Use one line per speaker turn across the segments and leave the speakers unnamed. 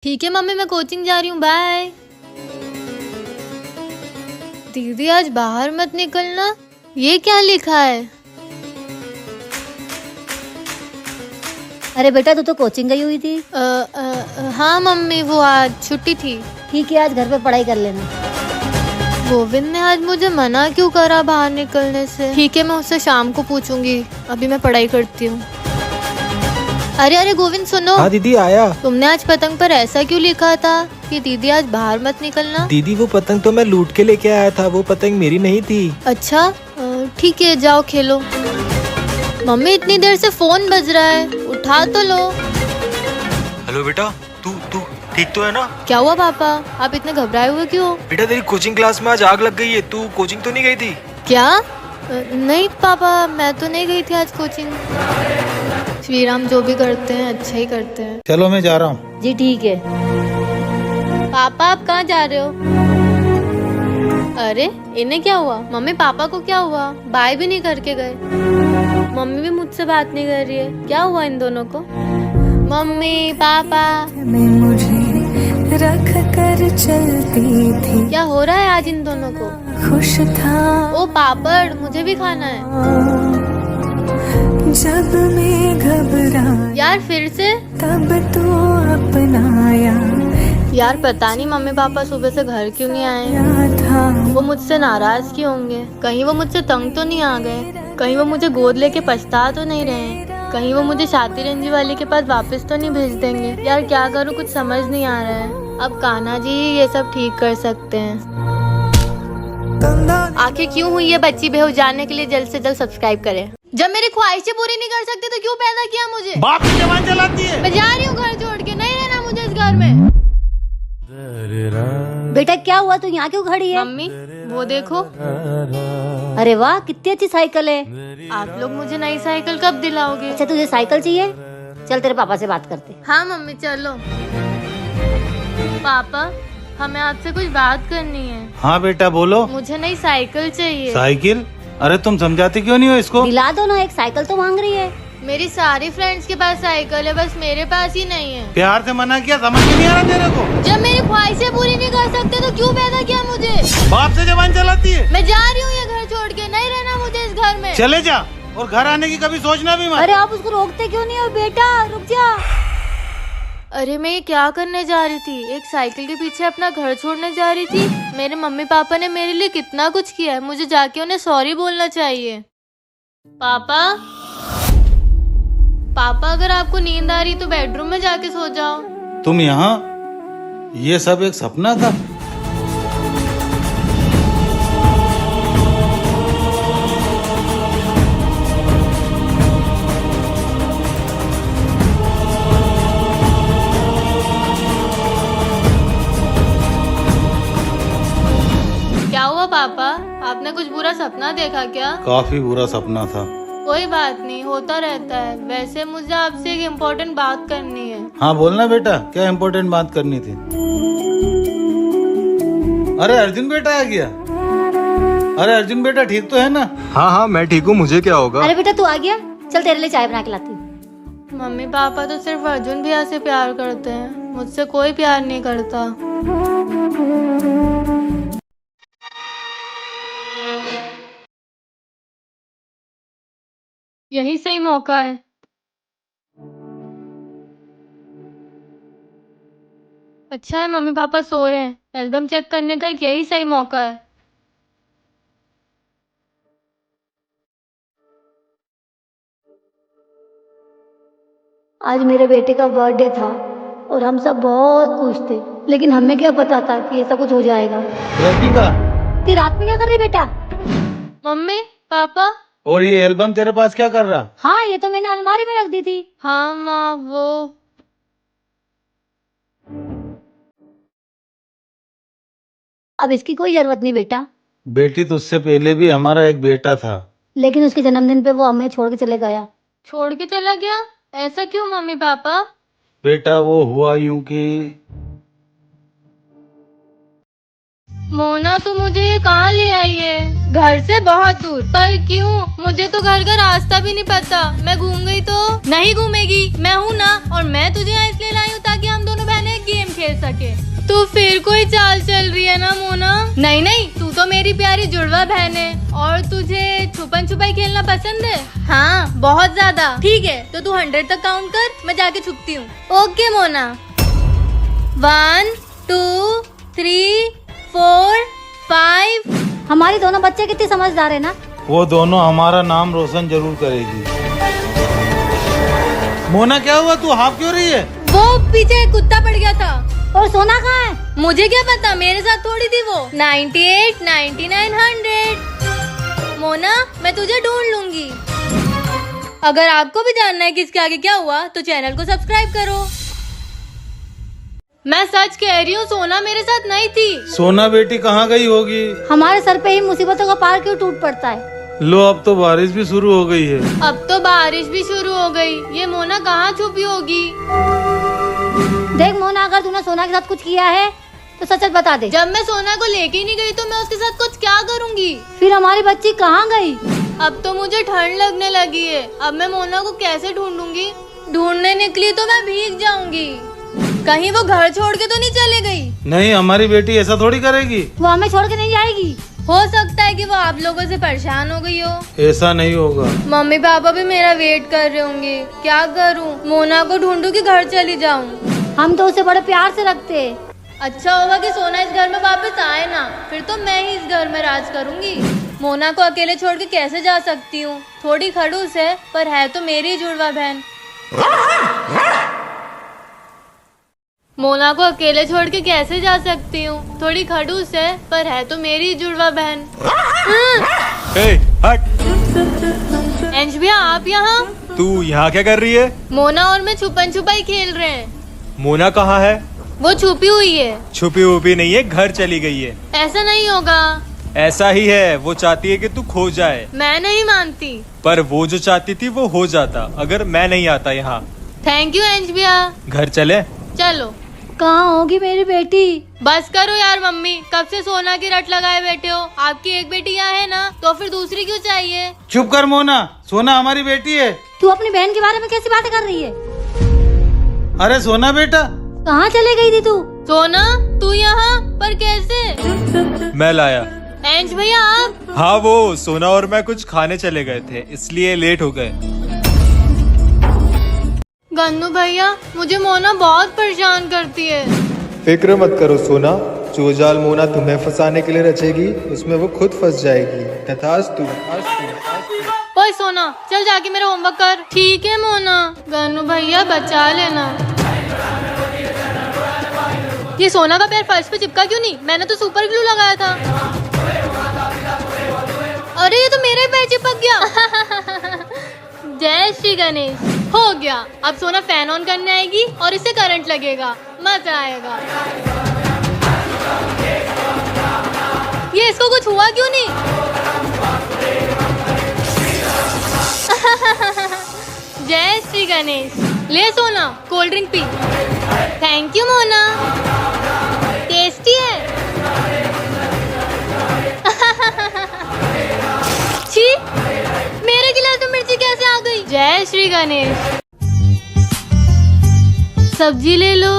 ठीक है मम्मी, मैं कोचिंग जा रही हूँ, बाय। दीदी आज बाहर मत निकलना, ये क्या लिखा है?
अरे बेटा, तू तो कोचिंग गई हुई थी।
हाँ मम्मी, वो आज छुट्टी थी।
ठीक है, आज घर पे पढ़ाई कर लेना।
गोविंद ने आज मुझे मना क्यों करा बाहर निकलने से? ठीक है, मैं उससे शाम को पूछूंगी, अभी मैं पढ़ाई करती हूँ। अरे अरे गोविंद सुनो।
हाँ दीदी आया।
तुमने आज पतंग पर ऐसा क्यों लिखा था कि दीदी आज बाहर मत निकलना?
दीदी वो पतंग तो मैं लूट के लेके आया था, वो पतंग मेरी नहीं थी।
अच्छा ठीक है, जाओ खेलो। मम्मी इतनी देर से फोन बज रहा है, उठा तो लो।
हेलो बेटा, तू तू ठीक तो है ना?
क्या हुआ पापा, आप इतने घबराए हुए क्यों?
बेटा तेरी कोचिंग क्लास में आज आग लग गई है, तू कोचिंग तो नहीं गई थी?
क्या? नहीं पापा, मैं तो नहीं गई थी आज कोचिंग। श्री राम जो भी करते हैं अच्छा ही करते हैं।
चलो मैं जा रहा हूँ।
जी ठीक है।
पापा आप कहाँ जा रहे हो? अरे इन्हें क्या हुआ? मम्मी पापा को क्या हुआ? बाय भी नहीं करके गए। मम्मी भी मुझसे बात नहीं कर रही है, क्या हुआ इन दोनों को? मम्मी पापा
में मुझे रख कर चलती थी,
क्या हो रहा है आज इन दोनों को?
खुश था
ओ पापड़, मुझे भी खाना है।
जब मैं घबरा
यार फिर से?
तब तो अपनाया
यार पता नहीं मम्मी पापा सुबह से घर क्यों नहीं आए।
था।
वो मुझसे नाराज क्यों होंगे? कहीं वो मुझसे तंग तो नहीं आ गए? कहीं वो मुझे गोद लेके पछता तो नहीं रहे? कहीं वो मुझे शाती रंजी वाले के पास वापस तो नहीं भेज देंगे? यार क्या करूँ, कुछ समझ नहीं आ रहा है। अब कान्हा जी ही ये सब ठीक कर सकते हैं। आखिर क्यों हुई है बच्ची बेहोश? जानने के लिए जल्द से जल्द सब्सक्राइब करें। जब मेरी ख्वाहिशें पूरी नहीं कर सकते तो क्यों पैदा किया मुझे?
बाप की जबान चलाती है।
मैं जा रही हूँ घर छोड़ के, नहीं रहना मुझे इस घर में।
बेटा क्या हुआ, तू यहाँ क्यों खड़ी है?
मम्मी वो देखो।
अरे वाह, कितनी अच्छी साइकिल है।
आप लोग मुझे नई साइकिल कब दिलाओगे?
अच्छा तुझे साइकिल चाहिए? चल तेरे पापा से बात करते।
हाँ मम्मी चलो। पापा हमें आपसे कुछ बात करनी है।
हाँ बेटा बोलो।
मुझे नई साइकिल चाहिए।
साइकिल? अरे तुम समझाते क्यों नहीं हो इसको?
दिला दो ना, एक साइकिल तो मांग रही है।
मेरी सारी फ्रेंड्स के पास साइकिल है, बस मेरे पास ही नहीं है।
प्यार से मना किया, समझ में नहीं आ रहा तेरे को?
जब मेरी ख्वाहिशें पूरी नहीं कर सकते तो क्यों पैदा किया मुझे?
बाप से जबान चलाती है।
मैं जा रही हूँ ये घर छोड़ के, नहीं रहना मुझे इस घर में।
चले जा, और घर आने की कभी सोचना भी मत।
अरे आप उसको रोकते क्यों नहीं हो? बेटा रुक जा।
अरे मैं ये क्या करने जा रही थी? एक साइकिल के पीछे अपना घर छोड़ने जा रही थी। मेरे मम्मी पापा ने मेरे लिए कितना कुछ किया है, मुझे जाके उन्हें सॉरी बोलना चाहिए। पापा पापा अगर आपको नींद आ रही तो बेडरूम में जाके सो जाओ।
तुम यहाँ? ये सब एक सपना था?
क्या हुआ पापा, आपने कुछ बुरा सपना देखा क्या?
काफी बुरा सपना था।
कोई बात नहीं, होता रहता है। वैसे मुझे आपसे एक इम्पोर्टेंट बात करनी है।
हाँ बोलना बेटा, क्या इम्पोर्टेंट बात करनी थी? अरे अर्जुन बेटा आ गया। अरे अर्जुन बेटा ठीक तो है ना?
हाँ हाँ मैं ठीक हूँ, मुझे क्या होगा?
अरे बेटा तू आ गया, चल तेरे लिए चाय बना के लाती हूँ।
मम्मी पापा तो सिर्फ अर्जुन भैया से प्यार करते हैं, मुझसे कोई प्यार नहीं करता। यही सही मौका है। अच्छा है मम्मी पापा सो रहे हैं, एल्बम चेक करने का यही सही मौका है।
आज मेरे बेटे का बर्थडे था और हम सब बहुत खुश थे, लेकिन हमें क्या पता था कि ऐसा कुछ हो जाएगा।
रतिका,
फिर रात में क्या कर रही बेटा?
Mummy papa.
और ये एल्बम तेरे पास क्या कर रहा?
हाँ ये तो मैंने अलमारी में रख दी थी।
हाँ माँ वो।
अब इसकी कोई जरूरत नहीं बेटा।
बेटी तुझसे पहले भी हमारा एक बेटा था।
लेकिन उसके जन्मदिन पे वो हमें छोड़ के चले गया।
छोड़ के चला गया? ऐसा क्यों मम्मी पापा?
बेटा वो हुआ यूं कि
मोना तो मुझे ये कहाँ ले आई है? घर से बहुत दूर। पर क्यों? मुझे तो घर का रास्ता भी नहीं पता। मैं घूम गई तो? नहीं घूमेगी, मैं हूँ ना। और मैं तुझे यहाँ इसलिए लाई हूँ ताकि हम दोनों बहनें गेम तू फिर कोई चाल चल रही है ना मोना? नहीं नहीं, तू तो मेरी प्यारी जुड़वा बहन है। और तुझे छुपन छुपाई खेलना पसंद है? हाँ बहुत ज्यादा। ठीक है तो तू 100 तक काउंट कर, मैं जाके छुपती हूँ। ओके मोना। 1 2 3 4 5।
हमारी दोनों बच्चे कितने समझदार है ना।
वो दोनों हमारा नाम रोशन जरूर करेगी। मोना क्या हुआ, तू हाफ क्यों रही है?
वो पीछे एक कुत्ता पड़ गया था।
और सोना कहाँ है?
मुझे क्या पता, मेरे साथ थोड़ी थी वो। 98 99 100। मोना मैं तुझे ढूंढ लूंगी। अगर आपको भी जानना है कि इसके आगे क्या हुआ तो चैनल को सब्सक्राइब करो। मैं सच कह रही हूँ, सोना मेरे साथ नहीं थी।
सोना बेटी कहाँ गई होगी?
हमारे सर पे ही मुसीबतों का पहाड़ क्यों टूट पड़ता है।
लो अब तो बारिश भी शुरू हो गई है।
अब तो बारिश भी शुरू हो गई। ये मोना कहाँ छुपी होगी?
देख मोना, अगर तूने सोना के साथ कुछ किया है तो सच सच बता दे।
जब मैं सोना को लेके ही नहीं गई तो मैं उसके साथ कुछ क्या करूँगी?
फिर हमारी बच्ची कहाँ गई?
अब तो मुझे ठंड लगने लगी है। अब मैं मोना को कैसे ढूंढूंगी? ढूंढने निकली तो मैं भीग जाऊंगी। कहीं वो घर छोड़ के तो नहीं चले गई?
नहीं, हमारी बेटी ऐसा थोड़ी करेगी।
वो हमें छोड़ के नहीं जाएगी।
हो सकता है कि वो आप लोगों से परेशान हो गई हो।
ऐसा नहीं होगा।
मम्मी पापा भी मेरा वेट कर रहे होंगे। क्या करूं? मोना को ढूंढूं कि घर चली जाऊं?
हम तो उसे बड़े प्यार से रखते हैं।
अच्छा होगा कि सोना इस घर में वापस आए ना, फिर तो मैं ही इस घर में राज करूंगी। मोना को अकेले छोड़ के कैसे जा सकती हूँ? थोड़ी खड़ूस है पर है तो मेरी जुड़वा बहन। मोना को अकेले छोड़ के कैसे जा सकती हूँ? थोड़ी खड़ूस है पर है तो मेरी जुड़वा बहन।
हट।
अंश भैया आप यहाँ?
तू यहाँ क्या कर रही है?
मोना और मैं छुपन छुपाई खेल रहे हैं।
मोना कहाँ है?
वो छुपी हुई है।
छुपी हुई नहीं है, घर चली गई है।
ऐसा नहीं होगा।
ऐसा ही है, वो चाहती है कि तू खो जाए।
मैं नहीं मानती।
पर वो जो चाहती थी वो हो जाता अगर मैं नहीं आता यहाँ।
थैंक यू अंश भैया।
घर चले?
चलो।
कहाँ होगी मेरी बेटी?
बस करो यार मम्मी, कब से सोना की रट लगाए बैठे हो। आपकी एक बेटी यहाँ है ना, तो फिर दूसरी क्यों चाहिए?
चुप कर मोना, सोना हमारी बेटी है।
तू अपनी बहन के बारे में कैसी बातें कर रही है?
अरे सोना बेटा,
कहाँ चले गई थी तू?
सोना तू यहाँ पर कैसे?
मैं लाया।
अंश भैया आप?
हाँ वो सोना और मैं कुछ खाने चले गए थे इसलिए लेट हो गए।
गन्नू भैया मुझे मोना बहुत परेशान करती है।
फिक्र मत करो सोना, जो जाल मोना तुम्हें फंसाने के लिए रचेगी उसमें वो खुद फंस जाएगी। तथास्तु।
ओए सोना चल जाके मेरा होमवर्क कर। ठीक है मोना। गन्नू भैया बचा लेना। ये सोना का पैर फर्श पे चिपका क्यों नहीं? मैंने तो सुपर ग्लू लगाया था। अरे ये तो मेरा ही पैर चिपक गया। जय श्री गणेश। हो गया। अब सोना फैन ऑन करने आएगी और इससे करंट लगेगा, मजा आएगा। ये इसको कुछ हुआ क्यों नहीं? जय श्री गणेश। ले सोना cold drink P. Thank you Mona, tasty है। छी, मेरे गिलास में मिर्ची कैसे आ गई? जय श्री गणेश। सब्जी ले लो।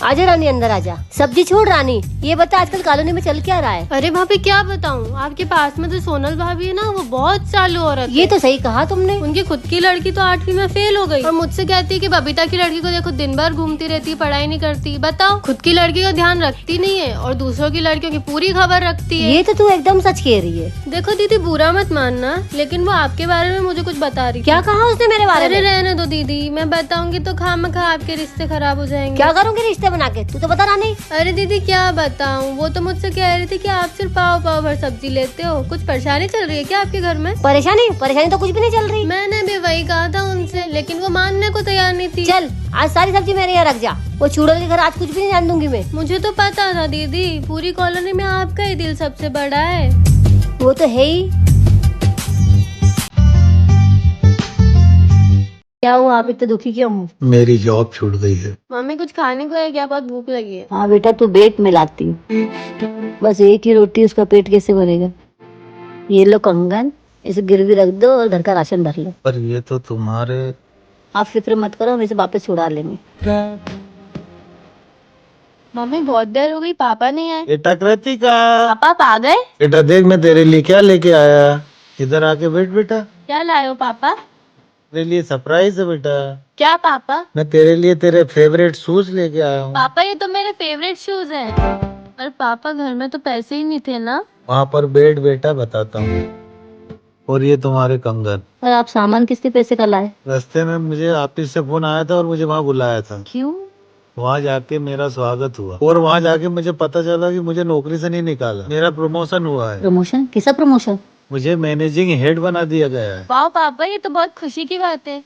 आजा रानी, अंदर आजा। सब्जी छोड़ रानी, ये बता आजकल कॉलोनी में चल क्या रहा है?
अरे भाभी क्या बताऊं, आपके पास में जो सोनल भाभी है ना, वो बहुत चालू औरत
ये तो सही कहा तुमने।
उनकी खुद की लड़की तो 8वीं में फेल हो गई और मुझसे कहती है कि बबीता की लड़की को देखो दिन भर घूमती रहती है, पढ़ाई नहीं करती। बताओ, खुद की लड़की का ध्यान रखती नहीं है और दूसरों की लड़कियों की पूरी खबर रखती है।
ये तो तू एकदम सच कह रही है।
देखो दीदी बुरा मत मानना, लेकिन वो आपके बारे में मुझे कुछ बता रही।
क्या कहा उसने मेरे बारे
अरे
में?
रहने दो दीदी, मैं बताऊंगी तो खामखा आपके रिश्ते खराब हो जाएंगे।
क्या करूँगी रिश्ते बना के? तू तो बता रानी।
अरे दीदी क्या बताऊं, वो तो मुझसे कह रही थी कि आप सिर्फ पाव पाव भर सब्जी लेते हो। कुछ परेशानी चल रही है क्या आपके घर में?
परेशानी तो कुछ भी नहीं चल रही।
मैंने भी वही कहा था उनसे, लेकिन वो मानने को तैयार नहीं थी।
चल आज सारी सब्जी मेरे यहाँ रख जा। वो चूड़ों के घर आज कुछ भी नहीं जान दूंगी मैं।
मुझे तो पता था दीदी, पूरी कॉलोनी में आपका ही दिल सबसे बड़ा है।
वो तो है ही। क्या हुआ, आप इतने दुखी क्यों हो?
मेरी जॉब छूट गई है।
मम्मी कुछ खाने को है क्या? बहुत भूख लगी है।
हाँ बेटा, तू पेट में लाती हूँ। बस एक ही रोटी, उसका पेट कैसे भरेगा? ये लो कंगन, इसे गिरवी रख दो और घर का राशन भर लो।
पर ये तो तुम्हारे।
आप फिक्र मत करो, हम इसे वापस छुड़ा लेंगे।
मम्मी बहुत देर हो गई, पापा नहीं आए।
बेटा कृतिका,
पापा आप आ गए?
बेटा देख मैं तेरे लिए क्या लेके आया। इधर आके बैठ बेटा,
क्या लाए हो पापा?
तेरे लिए सरप्राइज है बेटा।
क्या पापा?
मैं तेरे लिए तेरे फेवरेट शूज लेके आया हूँ।
पापा ये तो मेरे फेवरेट शूज हैं। पर पापा घर में तो पैसे ही नहीं थे ना।
वहाँ पर बैठ बेटा, बताता हूँ। और ये तुम्हारे कंगन।
और आप सामान किसके पैसे का लाए?
रास्ते में मुझे ऑफिस से फोन आया था और मुझे वहाँ बुलाया था।
क्यों?
वहाँ जाके मेरा स्वागत हुआ और वहाँ जाके मुझे पता चला कि मुझे नौकरी से नहीं निकाला, मेरा प्रमोशन हुआ है।
प्रमोशन? किसा प्रमोशन?
मुझे मैनेजिंग हेड बना दिया गया है।
वाह पापा, ये तो बहुत खुशी की बात है।